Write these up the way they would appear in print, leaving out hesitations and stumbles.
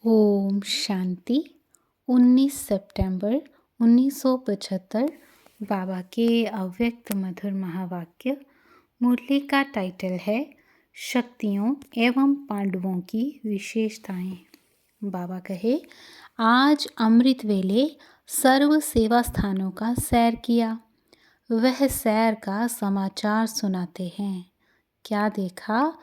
ओम शांति। 19 सितंबर 1975। बाबा के अव्यक्त मधुर महावाक्य। मुरली का टाइटल है शक्तियों एवं पांडवों की विशेषताएं। बाबा कहे, आज अमृत वेले सर्व सेवा स्थानों का सैर किया। वह सैर का समाचार सुनाते हैं। क्या देखा?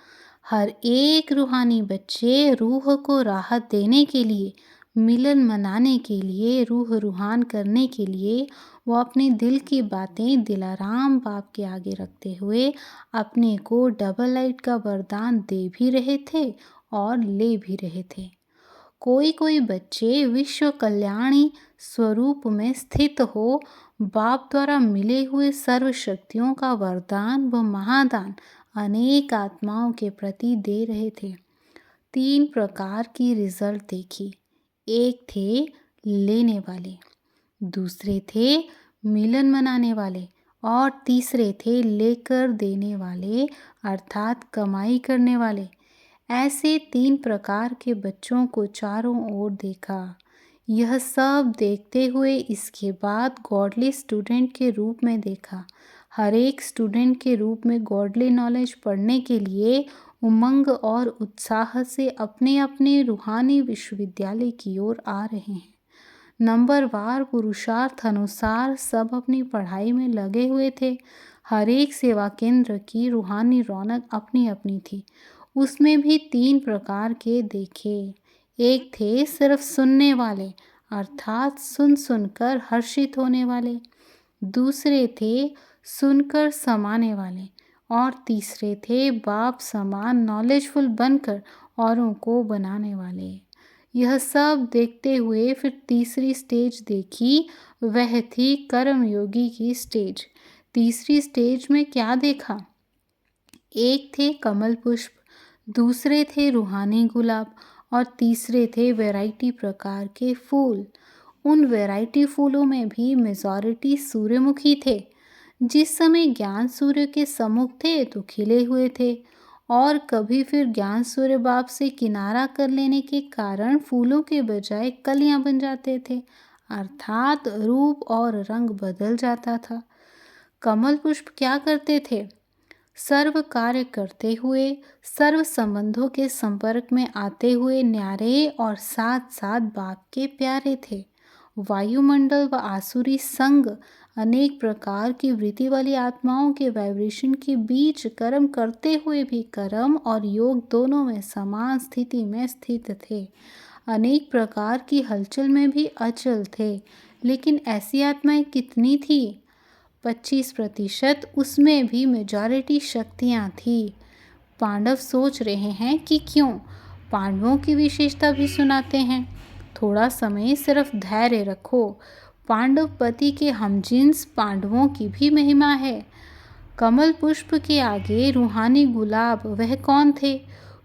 हर एक रूहानी बच्चे रूह को राहत देने के लिए, मिलन मनाने के लिए, रूह रूहान करने के लिए वो अपने दिल की बातें दिलाराम बाप के आगे रखते हुए अपने को डबल लाइट का वरदान दे भी रहे थे और ले भी रहे थे। कोई कोई बच्चे विश्व कल्याणी स्वरूप में स्थित हो बाप द्वारा मिले हुए सर्व शक्तियों का वरदान व महादान अनेक आत्माओं के प्रति दे रहे थे। 3 प्रकार की रिजल्ट देखी। एक थे लेने वाले, दूसरे थे मिलन मनाने वाले और तीसरे थे लेकर देने वाले अर्थात कमाई करने वाले। ऐसे 3 प्रकार के बच्चों को चारों ओर देखा। यह सब देखते हुए इसके बाद गॉडली स्टूडेंट के रूप में देखा। हर एक स्टूडेंट के रूप में गॉडली नॉलेज पढ़ने के लिए उमंग और उत्साह से अपने अपने रूहानी विश्वविद्यालय की ओर आ रहे हैं। नंबरवार पुरुषार्थ अनुसार सब अपनी पढ़ाई में लगे हुए थे। हर एक सेवा केंद्र की रूहानी रौनक अपनी अपनी थी। उसमें भी 3 प्रकार के देखे। एक थे सिर्फ सुनने वाले अर्थात सुन सुनकर हर्षित होने वाले, दूसरे थे सुनकर समाने वाले और तीसरे थे बाप समान नॉलेजफुल बनकर औरों को बनाने वाले। यह सब देखते हुए फिर तीसरी स्टेज देखी। वह थी कर्मयोगी की स्टेज। तीसरी स्टेज में क्या देखा? एक थे कमल पुष्प, दूसरे थे रूहानी गुलाब और तीसरे थे वैरायटी प्रकार के फूल। उन वैरायटी फूलों में भी मेजॉरिटी सूर्यमुखी थे। जिस समय ज्ञान सूर्य के सम्मुख थे तो खिले हुए थे और कभी फिर ज्ञान सूर्य बाप से किनारा कर लेने के कारण फूलों के बजाय कलियां बन जाते थे अर्थात रूप और रंग बदल जाता था। कमल पुष्प क्या करते थे? सर्व कार्य करते हुए, सर्व संबंधों के संपर्क में आते हुए न्यारे और साथ साथ बाप के प्यारे थे। वायुमंडल व आसुरी संग अनेक प्रकार की वृत्ति वाली आत्माओं के वाइब्रेशन के बीच कर्म करते हुए भी कर्म और योग दोनों में समान स्थिति में स्थित थे। अनेक प्रकार की हलचल में भी अचल थे। लेकिन ऐसी आत्माएं कितनी थी? 25%। उसमें भी मेजॉरिटी शक्तियाँ थी। पांडव सोच रहे हैं कि क्यों? पांडवों की विशेषता भी सुनाते हैं। थोड़ा समय सिर्फ धैर्य रखो। पांडव पति के हमजिन्स पांडवों की भी महिमा है। कमल पुष्प के आगे रूहानी गुलाब वह कौन थे?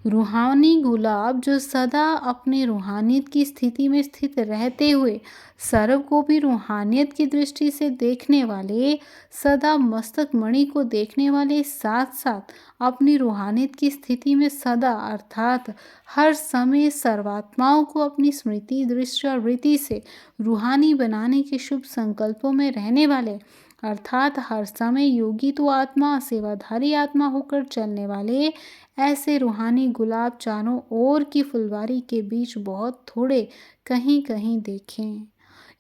रूहानी गुलाब जो सदा अपने रूहानियत की स्थिति में स्थित रहते हुए सर्व को भी रूहानियत की दृष्टि से देखने वाले, सदा मस्तक मणि को देखने वाले, साथ साथ अपनी रूहानियत की स्थिति में सदा अर्थात हर समय सर्वात्माओं को अपनी स्मृति दृष्टि और वृत्ति से रूहानी बनाने के शुभ संकल्पों में रहने वाले अर्थात हर समय योगी तो आत्मा सेवाधारी आत्मा होकर चलने वाले, ऐसे रूहानी गुलाब चारों ओर की फुलवारी के बीच बहुत थोड़े कहीं कहीं देखें।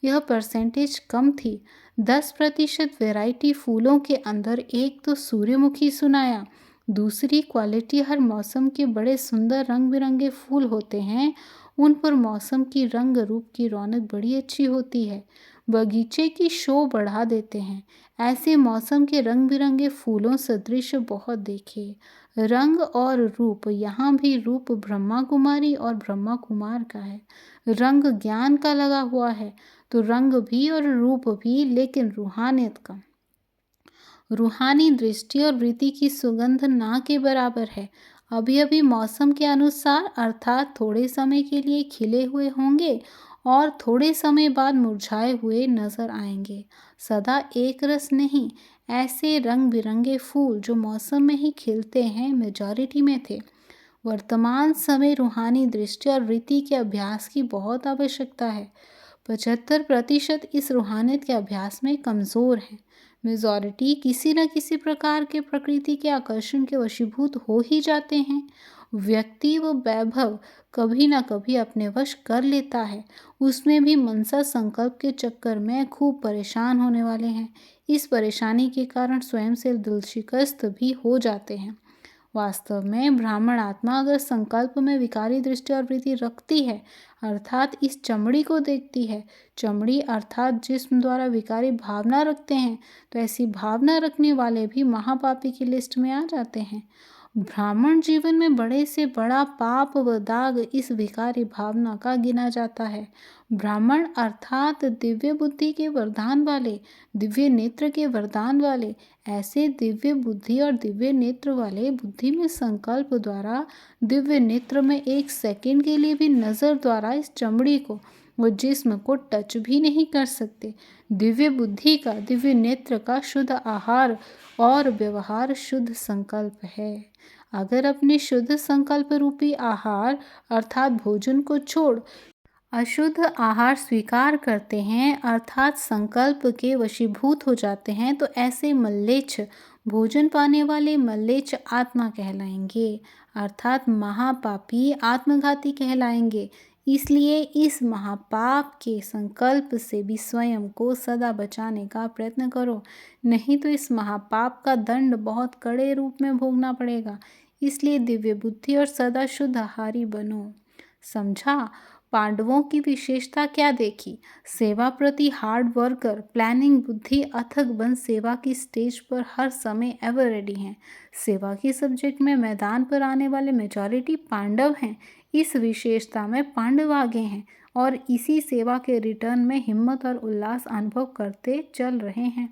यह परसेंटेज कम थी। 10% वैरायटी फूलों के अंदर एक तो सूर्यमुखी सुनाया। दूसरी क्वालिटी हर मौसम के बड़े सुंदर रंग बिरंगे फूल होते हैं। उन पर मौसम की रंग रूप की रौनक बड़ी अच्छी होती है, बगीचे की शो बढ़ा देते हैं। ऐसे मौसम के रंग बिरंगे फूलों सदृश बहुत देखे। रंग और रूप, यहाँ भी रूप ब्रह्मा कुमारी और ब्रह्मा कुमार का है। रंग ज्ञान का लगा हुआ है तो रंग भी और रूप भी, लेकिन रूहानियत का, रूहानी दृष्टि और वृत्ति की सुगंध ना के बराबर है। अभी अभी मौसम के अनुसार अर्थात थोड़े समय के लिए खिले हुए होंगे और थोड़े समय बाद मुरझाए हुए नजर आएंगे। सदा एक रस नहीं। ऐसे रंग बिरंगे फूल जो मौसम में ही खिलते हैं मेजॉरिटी में थे। वर्तमान समय रूहानी दृष्टि और वृत्ति के अभ्यास की बहुत आवश्यकता है। 75% इस रूहानियत के अभ्यास में कमज़ोर हैं। मेजॉरिटी किसी न किसी प्रकार के प्रकृति के आकर्षण के वशीभूत हो ही जाते हैं। व्यक्ति व वैभव कभी ना कभी अपने वश कर लेता है। उसमें भी मनसा संकल्प के चक्कर में खूब परेशान होने वाले हैं। इस परेशानी के कारण स्वयं से दिल शिकस्त भी हो जाते हैं। वास्तव में ब्राह्मण आत्मा अगर संकल्प में विकारी दृष्टि और वृत्ति रखती है, अर्थात इस चमड़ी को देखती है, चमड़ी अर्थात जिस्म द्वारा विकारी भावना रखते हैं, तो ऐसी भावना रखने वाले भी महापापी की लिस्ट में आ जाते हैं। ब्राह्मण जीवन में बड़े से बड़ा पाप व दाग इस विकारी भावना का गिना जाता है। ब्राह्मण अर्थात दिव्य बुद्धि के वरदान वाले, दिव्य नेत्र के वरदान वाले, ऐसे दिव्य बुद्धि और दिव्य नेत्र वाले बुद्धि में संकल्प द्वारा दिव्य नेत्र में एक सेकंड के लिए भी नज़र द्वारा इस चमड़ी को वो जिस्म को टच भी नहीं कर सकते। दिव्य बुद्धि का, दिव्य नेत्र का शुद्ध आहार और व्यवहार शुद्ध संकल्प है। अगर अपने शुद्ध संकल्प रूपी आहार अर्थात भोजन को छोड़ अशुद्ध आहार स्वीकार करते हैं अर्थात संकल्प के वशीभूत हो जाते हैं, तो ऐसे मल्लेच्छ भोजन पाने वाले मल्लेच्छ आत्मा कहलाएंगे अर्थात महापापी आत्मघाती कहलाएंगे। इसलिए इस महापाप के संकल्प से भी स्वयं को सदा बचाने का प्रयत्न करो, नहीं तो इस महापाप का दंड बहुत कड़े रूप में भोगना पड़ेगा। इसलिए दिव्य बुद्धि और सदा शुद्ध आहारी बनो। समझा? पांडवों की विशेषता क्या देखी? सेवा प्रति हार्ड वर्कर, प्लानिंग बुद्धि, अथक बन सेवा की स्टेज पर हर समय एवर रेडी हैं। सेवा की सब्जेक्ट में मैदान पर आने वाले मेजॉरिटी पांडव हैं। इस विशेषता में पांडव आगे हैं और इसी सेवा के रिटर्न में हिम्मत और उल्लास अनुभव करते चल रहे हैं।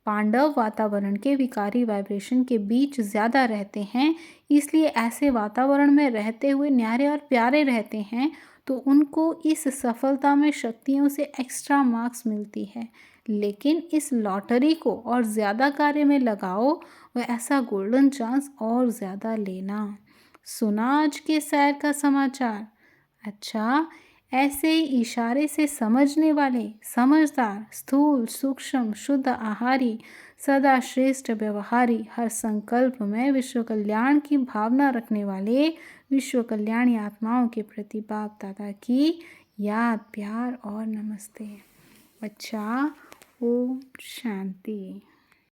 पांडव वातावरण के विकारी वाइब्रेशन के बीच ज़्यादा रहते हैं, इसलिए ऐसे वातावरण में रहते हुए न्यारे और प्यारे रहते हैं, तो उनको इस सफलता में शक्तियों से एक्स्ट्रा मार्क्स मिलती है। लेकिन इस लॉटरी को और ज़्यादा कार्य में लगाओ व ऐसा गोल्डन चांस और ज़्यादा लेना। सुना आज के सैर का समाचार? अच्छा, ऐसे ही इशारे से समझने वाले, समझदार, स्थूल, सूक्ष्म, शुद्ध आहारी, सदा श्रेष्ठ व्यवहारी, हर संकल्प में विश्व कल्याण की भावना रखने वाले विश्व कल्याणी आत्माओं के प्रति बाप दादा की याद, प्यार और नमस्ते। अच्छा, ओम शांति।